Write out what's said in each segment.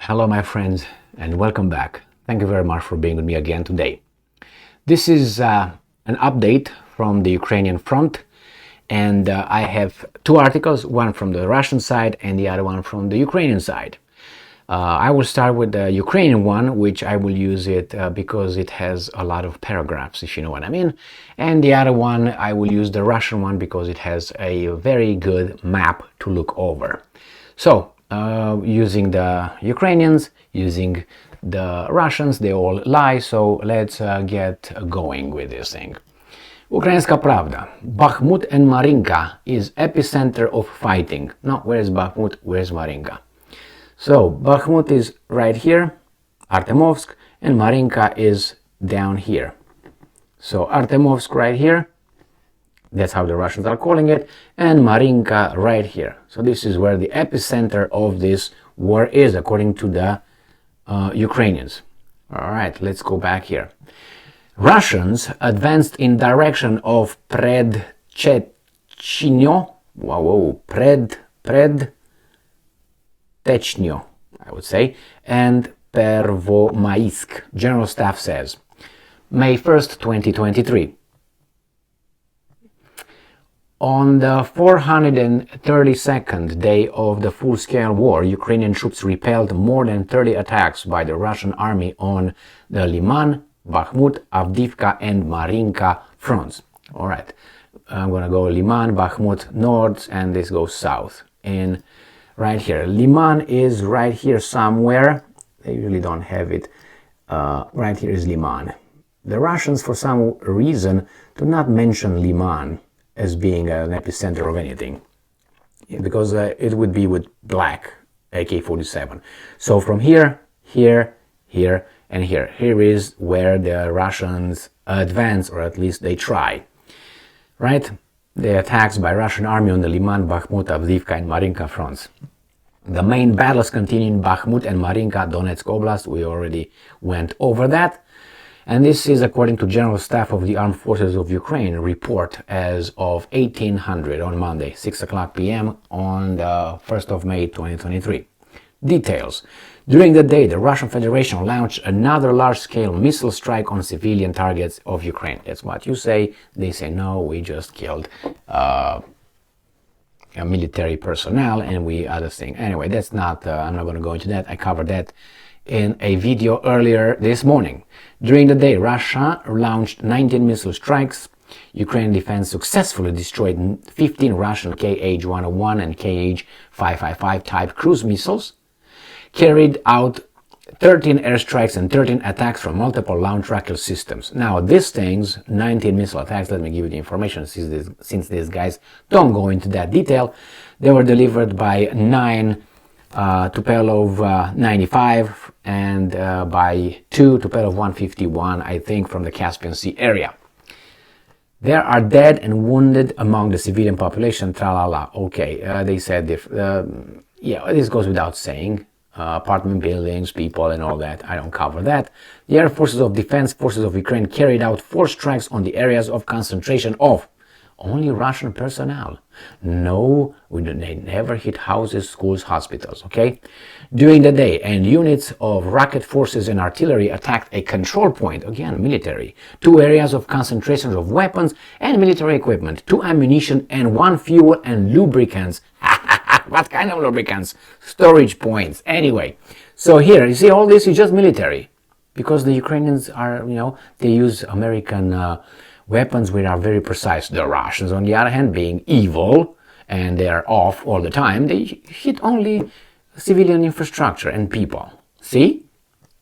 Hello my friends and welcome back. Thank you very much for being with me again today. This is an update from the Ukrainian front, and I have two articles, one from the Russian side and the other one from the Ukrainian side. I will start with the Ukrainian one, which I will use it because it has a lot of paragraphs, if you know what I mean. And the other one, I will use the Russian one because it has a very good map to look over. So, using the Ukrainians, using the Russians, they all lie, so let's get going with this thing. Ukrainska Pravda. Bakhmut and Marinka is epicenter of fighting. No, where's Bakhmut? Where's Marinka? So, Bakhmut is right here, Artemovsk, and Marinka is down here. So, Artemovsk right here, that's how the Russians are calling it, and Marinka right here. So this is where the epicenter of this war is, according to the Ukrainians. All right, let's go back here. Russians advanced in direction of Predtechyno, Predtechyno, I would say, and Pervomaisk, General Staff says. May 1st, 2023. On the 432nd day of the full-scale war, Ukrainian troops repelled more than 30 attacks by the Russian army on the Liman, Bakhmut, Avdiivka and Marinka fronts. Alright, I'm gonna go Liman, Bakhmut north, and this goes south. And right here, Liman is right here somewhere. They really don't have it. Right here is Liman. The Russians, for some reason, do not mention Liman as being an epicenter of anything, because it would be with black AK-47. So from here, here, here, and here. Here is where the Russians advance, or at least they try. Right? The attacks by Russian army on the Liman, Bakhmut, Avdiivka, and Marinka fronts. The main battles continue in Bakhmut and Marinka, Donetsk Oblast. We already went over that. And this is according to General Staff of the Armed Forces of Ukraine report as of 1800 on Monday, 6 o'clock p.m. on the 1st of May 2023. Details. During the day, the Russian Federation launched another large-scale missile strike on civilian targets of Ukraine. That's what you say. They say, no, we just killed military personnel and we other thing. Anyway, that's not, I'm not going to go into that. I covered that in a video earlier this morning. During the day, Russia launched 19 missile strikes. Ukrainian defense successfully destroyed 15 Russian Kh-101 and Kh-555 type cruise missiles, carried out 13 airstrikes and 13 attacks from multiple launch rocket systems. Now, these things, 19 missile attacks, let me give you the information since these guys don't go into that detail. They were delivered by 9 Tupolev 95 and by 2 Tupolev 151, I think, from the Caspian Sea area. There are dead and wounded among the civilian population, tra-la-la. Okay, they said, yeah, this goes without saying. Apartment buildings, people and all that, I don't cover that. The Air Forces of Defense Forces of Ukraine carried out 4 strikes on the areas of concentration of only Russian personnel. No, they never hit houses, schools, hospitals, okay? During the day, and units of rocket forces and artillery attacked a control point, again, military, 2 areas of concentration of weapons and military equipment, 2 ammunition and 1 fuel and lubricants. What kind of lubricants? Storage points. Anyway, so here, you see, all this is just military. Because the Ukrainians are, they use American weapons which are very precise. The Russians, on the other hand, being evil and they are off all the time, they hit only civilian infrastructure and people. See?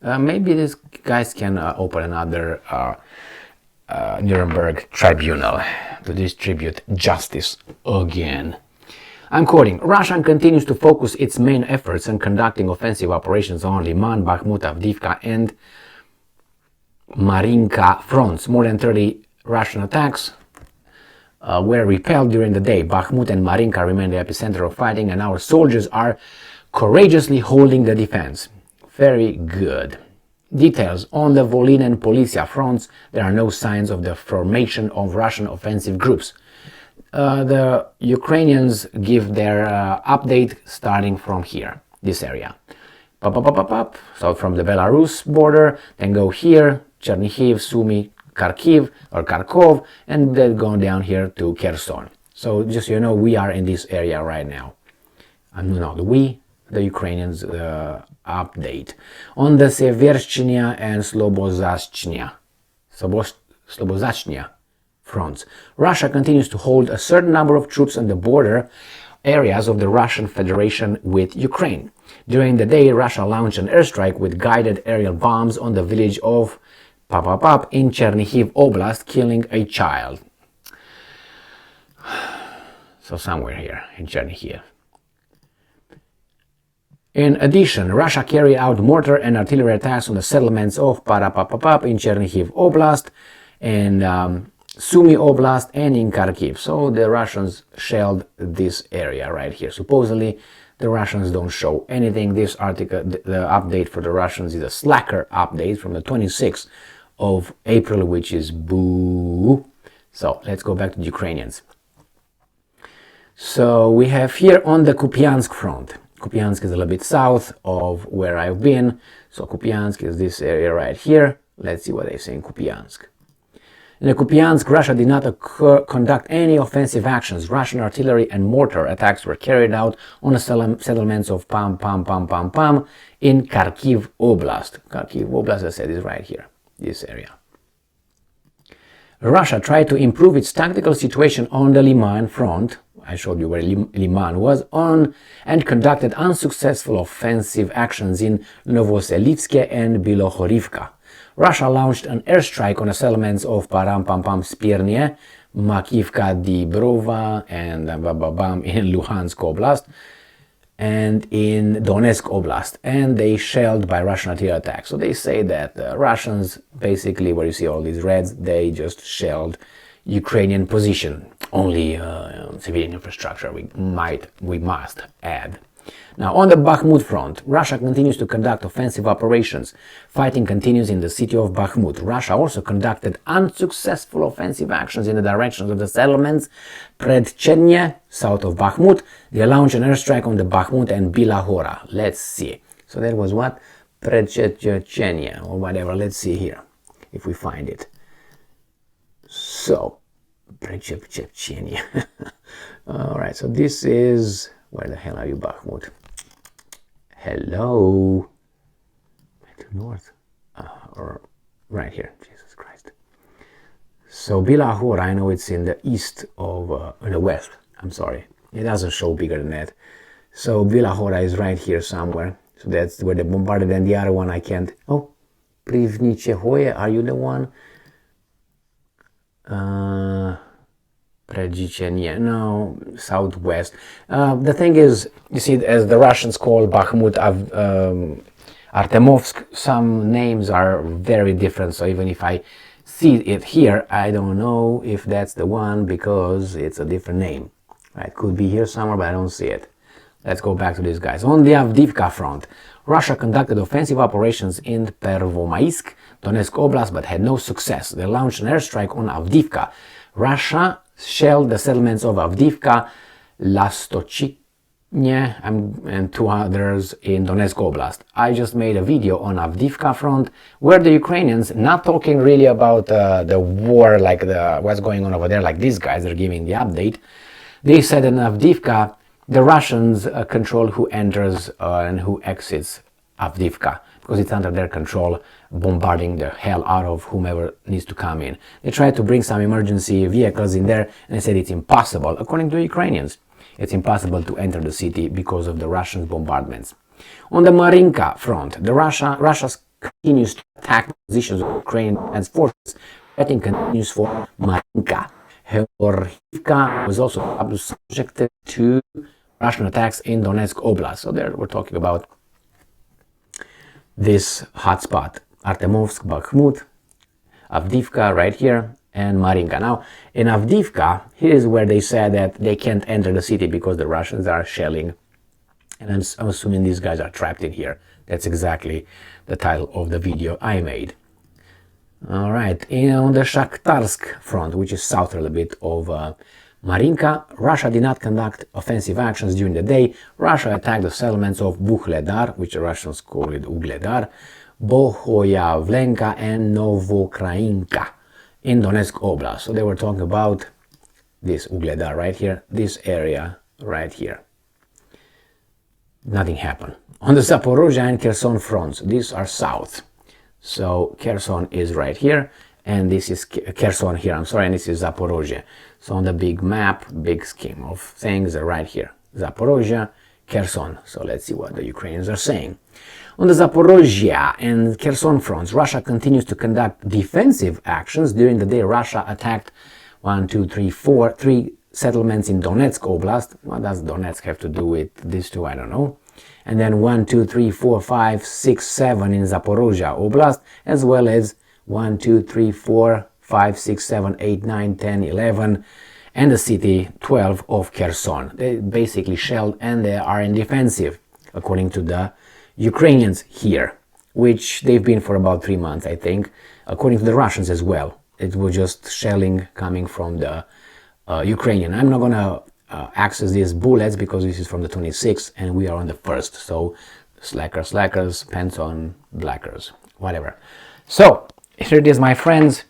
Maybe these guys can open another Nuremberg tribunal to distribute justice again. I'm quoting, Russia continues to focus its main efforts on conducting offensive operations on Liman, Bakhmut, Avdiivka and Marinka fronts. More than 30 Russian attacks were repelled during the day. Bakhmut and Marinka remain the epicenter of fighting and our soldiers are courageously holding the defense. Very good. Details. On the Volyn and Polisia fronts, there are no signs of the formation of Russian offensive groups. The Ukrainians give their update starting from here, this area. So from the Belarus border, then go here, Chernihiv, Sumy, Kharkiv or Kharkov, and then go down here to Kherson. So just so you know, we are in this area right now. The Ukrainians update. On the Severshchina and Slobozachnya fronts, Russia continues to hold a certain number of troops on the border areas of the Russian Federation with Ukraine. During the day, Russia launched an airstrike with guided aerial bombs on the village of in Chernihiv Oblast, killing a child. So somewhere here in Chernihiv. In addition, Russia carried out mortar and artillery attacks on the settlements of in Chernihiv Oblast and Sumy Oblast and in Kharkiv. So the Russians shelled this area right here. Supposedly, the Russians don't show anything. This article, the update for the Russians is a slacker update from the 26th of April, which is boo. So let's go back to the Ukrainians. So we have here on the Kupiansk front. Kupiansk is a little bit south of where I've been. So Kupiansk is this area right here. Let's see what they say in Kupiansk. In the Kupiansk, Russia did not conduct any offensive actions. Russian artillery and mortar attacks were carried out on the settlements of in Kharkiv Oblast. Kharkiv Oblast, I said, is right here, this area. Russia tried to improve its tactical situation on the Liman front. I showed you where Liman was on, and conducted unsuccessful offensive actions in Novoselivske and Bilohorivka. Russia launched an airstrike on the settlements of Spirnie, Makivka, Dibrova, and in Luhansk Oblast, and in Donetsk Oblast, and they shelled by Russian artillery attacks. So they say that the Russians, basically, where you see all these reds, they just shelled Ukrainian position, only civilian infrastructure, we must add. Now, on the Bakhmut front, Russia continues to conduct offensive operations. Fighting continues in the city of Bakhmut. Russia also conducted unsuccessful offensive actions in the directions of the settlements Predtechyno, south of Bakhmut. They launched an airstrike on the Bakhmut and Bilahora. Let's see. So that was what? Predtechyno, or whatever. Let's see here, if we find it. So, Predtechyno. Alright, so this is... Where the hell are you, Bakhmut? Hello? To north? Or right here. Jesus Christ. So Bilahor, I know it's in the east of, in the west. I'm sorry. It doesn't show bigger than that. So Bilahora is right here somewhere. So that's where they bombarded, and the other one I can't. Oh, Privnichehoye, are you the one? Predtechyno, no, southwest. The thing is, you see, as the Russians call Bakhmut Artemovsk, some names are very different. So even if I see it here, I don't know if that's the one because it's a different name. Right? Could be here somewhere, but I don't see it. Let's go back to these guys. On the Avdiivka front, Russia conducted offensive operations in Pervomaisk, Donetsk Oblast, but had no success. They launched an airstrike on Avdiivka. Russia shelled the settlements of Avdiivka, Lastochny, and two others in Donetsk Oblast. I just made a video on Avdiivka front where the Ukrainians, not talking really about the war, like what's going on over there, like these guys are giving the update. They said in Avdiivka, the Russians control who enters and who exits Avdiivka, because it's under their control, bombarding the hell out of whomever needs to come in. They tried to bring some emergency vehicles in there, and they said it's impossible. According to the Ukrainians, it's impossible to enter the city because of the Russian bombardments. On the Marinka front, Russia continues to attack positions of Ukrainian defense forces. Fighting continues for Marinka. Hotspots was also subjected to Russian attacks in Donetsk Oblast. So there we're talking about this hotspot, Artemovsk, Bakhmut, Avdiivka right here, and Marinka. Now, in Avdiivka, here is where they said that they can't enter the city because the Russians are shelling. And I'm assuming these guys are trapped in here. That's exactly the title of the video I made. Alright, on the Shakhtarsk front, which is south a little bit of Marinka, Russia did not conduct offensive actions during the day. Russia attacked the settlements of Vuhledar, which the Russians call it Ugledar, Bohoyavlenka and Novokrainka in Donetsk Oblast. So they were talking about this Ugledar right here, this area right here. Nothing happened. On the Zaporozhye and Kherson fronts, these are south. So Kherson is right here, and this is Kherson here, I'm sorry, and this is Zaporozhye. So on the big map, big scheme of things are right here. Zaporozhye, Kherson. So let's see what the Ukrainians are saying. On the Zaporozhye and Kherson fronts, Russia continues to conduct defensive actions. During the day, Russia attacked 3 settlements in Donetsk Oblast. What does Donetsk have to do with these two? I don't know. And then 1, 2, 3, 4, 5, 6, 7 in Zaporozhye Oblast, as well as 1, 2, 3, 4, 5, 6, 7, 8, 9, 10, 11, and the city 12 of Kherson. They basically shelled and they are in defensive, according to the Ukrainians here, which they've been for about 3 months, I think, according to the Russians as well. It was just shelling coming from the Ukrainian. I'm not going to access these bullets because this is from the 26th and we are on the 1st. So slackers, pants on blackers, whatever. So here it is, my friends.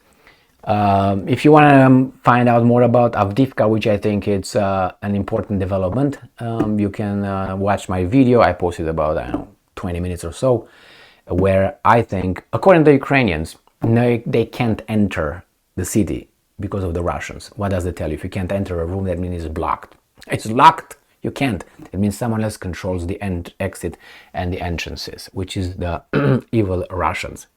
If you want to find out more about Avdiivka, which I think it's an important development, you can watch my video. I posted about, I don't know, 20 minutes or so, where I think, according to the Ukrainians, they can't enter the city because of the Russians. What does it tell you? If you can't enter a room, that means it's blocked. It's locked. You can't. It means someone else controls the exit and the entrances, which is the evil Russians.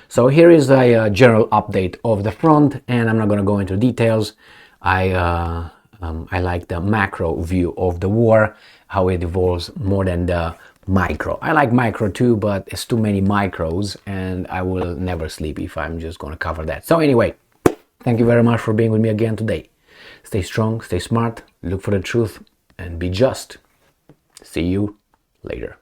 So here is a general update of the front, and I'm not going to go into details. I like the macro view of the war, how it evolves more than the micro. I like micro too, but it's too many micros, and I will never sleep if I'm just going to cover that. So anyway, thank you very much for being with me again today. Stay strong, stay smart, look for the truth, and be just. See you later.